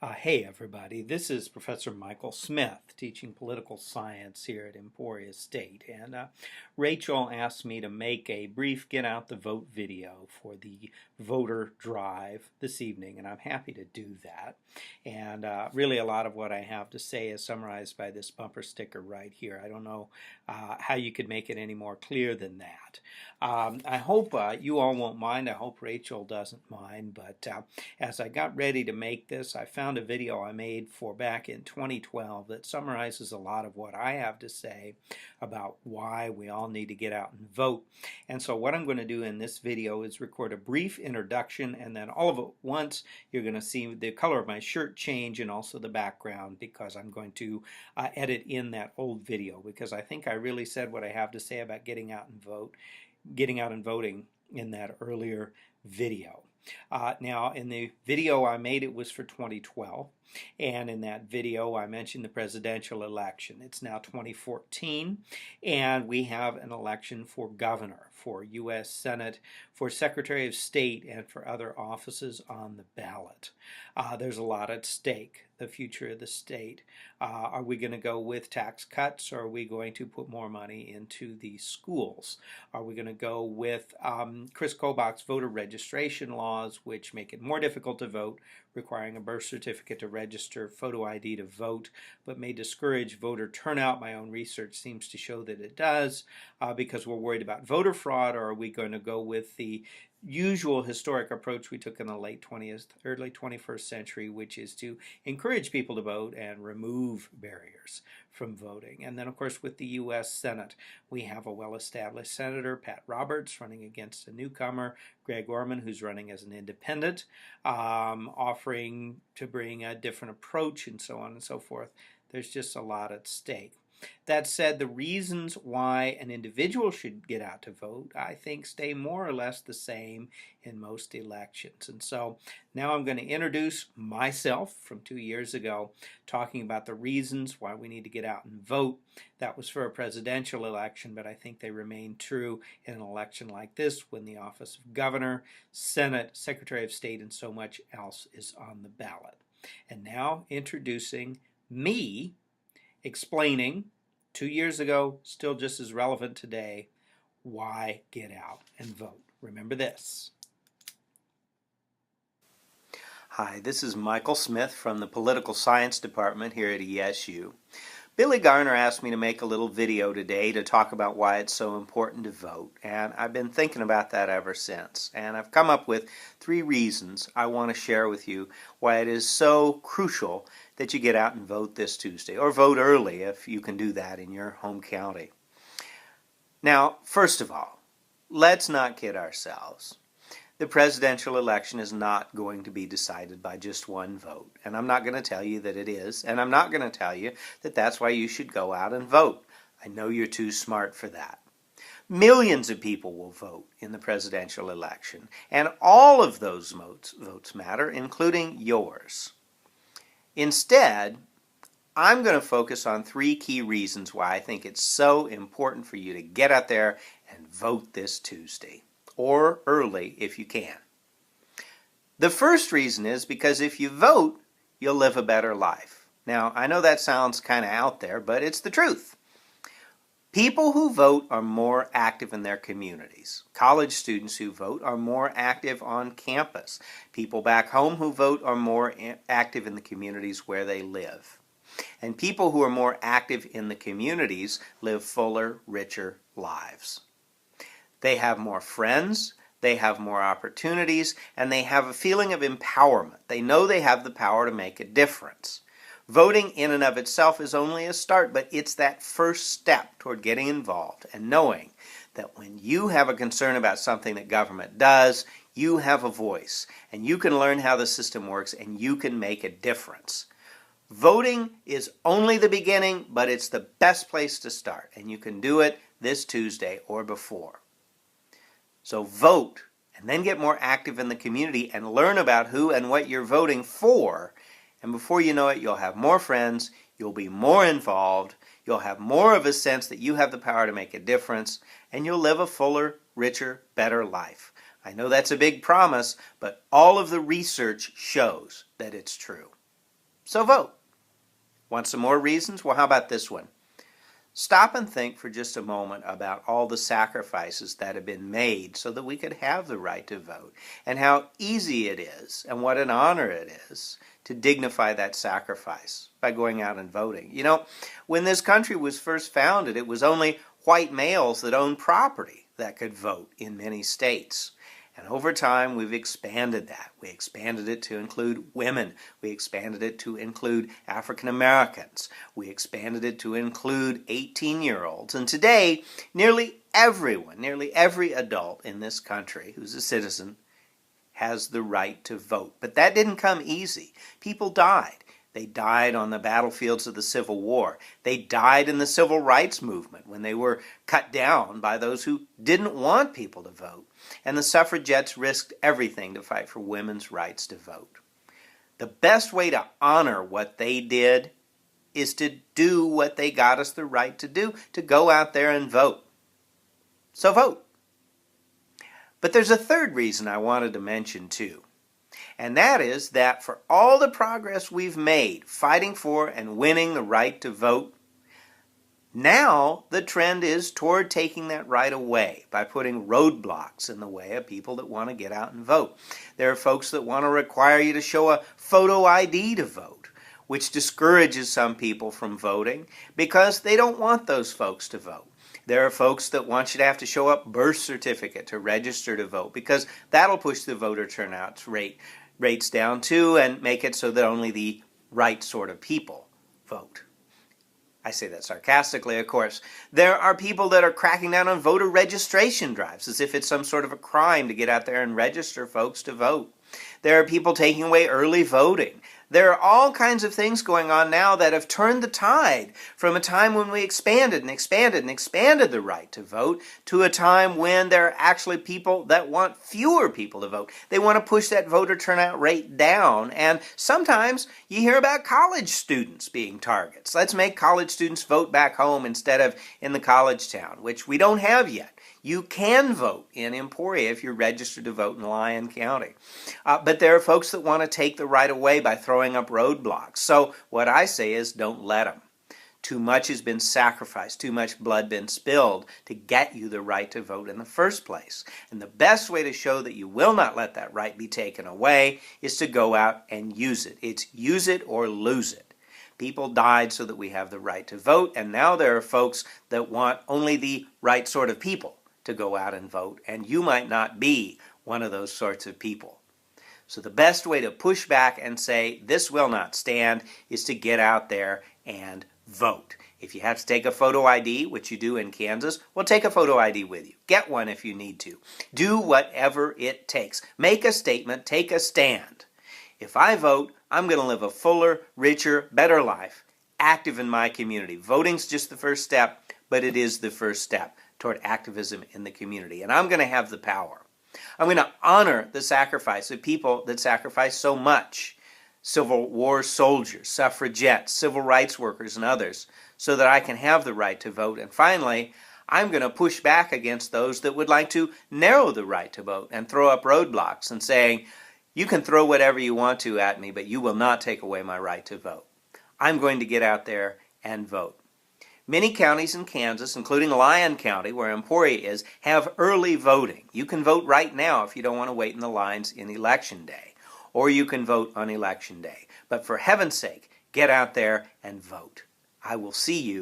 Hey everybody, this is Professor Michael Smith teaching political science here at Emporia State, and Rachel asked me to make a brief get out the vote video for the voter drive this evening, and I'm happy to do that. And really a lot of what I have to say is summarized by this bumper sticker right here. I don't know how you could make it any more clear than that. I hope you all won't mind. I hope Rachel doesn't mind, but as I got ready to make this, I found a video I made for back in 2012 that summarizes a lot of what I have to say about why we all need to get out and vote. And so what I'm going to do in this video is record a brief introduction, and then all of it once you're going to see the color of my shirt change and also the background, because I'm going to edit in that old video, because I think I really said what I have to say about getting out and voting in that earlier video. Now, in the video I made, it was for 2012, and in that video I mentioned the presidential election. It's now 2014, and we have an election for governor, for U.S. Senate, for Secretary of State, and for other offices on the ballot. There's a lot at stake. The future of the state. Are we going to go with tax cuts, or are we going to put more money into the schools? Are we going to go with Chris Kobach's voter registration laws, which make it more difficult to vote, requiring a birth certificate to register, photo ID to vote, but may discourage voter turnout? My own research seems to show that it does, because we're worried about voter fraud. Or are we going to go with the usual historic approach we took in the late 20th, early 21st century, which is to encourage people to vote and remove barriers from voting? And then, of course, with the U.S. Senate, we have a well-established senator, Pat Roberts, running against a newcomer, Greg Orman, who's running as an independent, offering to bring a different approach, and so on and so forth. There's just a lot at stake. That said, the reasons why an individual should get out to vote, I think, stay more or less the same in most elections. And so now I'm going to introduce myself from 2 years ago, talking about the reasons why we need to get out and vote. That was for a presidential election, but I think they remain true in an election like this, when the office of governor, Senate, Secretary of State, and so much else is on the ballot. And now introducing me, explaining 2 years ago, still just as relevant today, why get out and vote. Remember this. Hi, this is Michael Smith from the Political Science Department here at ESU. Billy Garner asked me to make a little video today to talk about why it's so important to vote, and I've been thinking about that ever since. And I've come up with 3 reasons I want to share with you why it is so crucial that you get out and vote this Tuesday, or vote early if you can do that in your home county. Now, first of all, let's not kid ourselves. The presidential election is not going to be decided by just one vote. And I'm not going to tell you that it is, and I'm not going to tell you that that's why you should go out and vote. I know you're too smart for that. Millions of people will vote in the presidential election, and all of those votes matter, including yours. Instead, I'm going to focus on 3 key reasons why I think it's so important for you to get out there and vote this Tuesday, or early if you can. The first reason is because if you vote, you'll live a better life. Now, I know that sounds kind of out there, but it's the truth. People who vote are more active in their communities. College students who vote are more active on campus. People back home who vote are more active in the communities where they live. And people who are more active in the communities live fuller, richer lives. They have more friends, they have more opportunities, and they have a feeling of empowerment. They know they have the power to make a difference. Voting in and of itself is only a start, but it's that first step toward getting involved and knowing that when you have a concern about something that government does, you have a voice, and you can learn how the system works, and you can make a difference. Voting is only the beginning, but it's the best place to start, and you can do it this Tuesday or before. So vote, and then get more active in the community and learn about who and what you're voting for. And before you know it, you'll have more friends, you'll be more involved, you'll have more of a sense that you have the power to make a difference, and you'll live a fuller, richer, better life. I know that's a big promise, but all of the research shows that it's true. So vote. Want some more reasons? Well, how about this one? Stop and think for just a moment about all the sacrifices that have been made so that we could have the right to vote, and how easy it is and what an honor it is to dignify that sacrifice by going out and voting. You know, when this country was first founded, it was only white males that owned property that could vote in many states. And over time, we've expanded that. We expanded it to include women. We expanded it to include African Americans. We expanded it to include 18-year-olds. And today, nearly everyone, nearly every adult in this country who's a citizen has the right to vote. But that didn't come easy. People died. They died on the battlefields of the Civil War. They died in the Civil Rights Movement when they were cut down by those who didn't want people to vote. And the suffragettes risked everything to fight for women's rights to vote. The best way to honor what they did is to do what they got us the right to do, to go out there and vote. So vote. But there's a third reason I wanted to mention too. And that is that for all the progress we've made fighting for and winning the right to vote, now the trend is toward taking that right away by putting roadblocks in the way of people that want to get out and vote. There are folks that want to require you to show a photo ID to vote, which discourages some people from voting because they don't want those folks to vote. There are folks that want you to have to show a birth certificate to register to vote because that'll push the voter turnout rates down too and make it so that only the right sort of people vote. I say that sarcastically, of course. There are people that are cracking down on voter registration drives as if it's some sort of a crime to get out there and register folks to vote. There are people taking away early voting. There are all kinds of things going on now that have turned the tide from a time when we expanded and expanded and expanded the right to vote to a time when there are actually people that want fewer people to vote. They want to push that voter turnout rate down, and sometimes you hear about college students being targets. Let's make college students vote back home instead of in the college town, which we don't have yet. You can vote in Emporia if you're registered to vote in Lyon County. But there are folks that want to take the right away by throwing up roadblocks. So what I say is don't let them. Too much has been sacrificed, too much blood been spilled to get you the right to vote in the first place. And the best way to show that you will not let that right be taken away is to go out and use it. It's use it or lose it. People died so that we have the right to vote, and now there are folks that want only the right sort of people to go out and vote, and you might not be one of those sorts of people. So the best way to push back and say this will not stand is to get out there and vote. If you have to take a photo ID, which you do in Kansas, well, take a photo ID with you. Get one if you need to. Do whatever it takes. Make a statement, take a stand. If I vote, I'm going to live a fuller, richer, better life, active in my community. Voting's just the first step, but it is the first step toward activism in the community. And I'm going to have the power. I'm going to honor the sacrifice of people that sacrifice so much. Civil War soldiers, suffragettes, civil rights workers, and others, so that I can have the right to vote. And finally, I'm going to push back against those that would like to narrow the right to vote and throw up roadblocks and saying, you can throw whatever you want to at me, but you will not take away my right to vote. I'm going to get out there and vote. Many counties in Kansas, including Lyon County, where Emporia is, have early voting. You can vote right now if you don't want to wait in the lines in Election Day. Or you can vote on Election Day. But for heaven's sake, get out there and vote. I will see you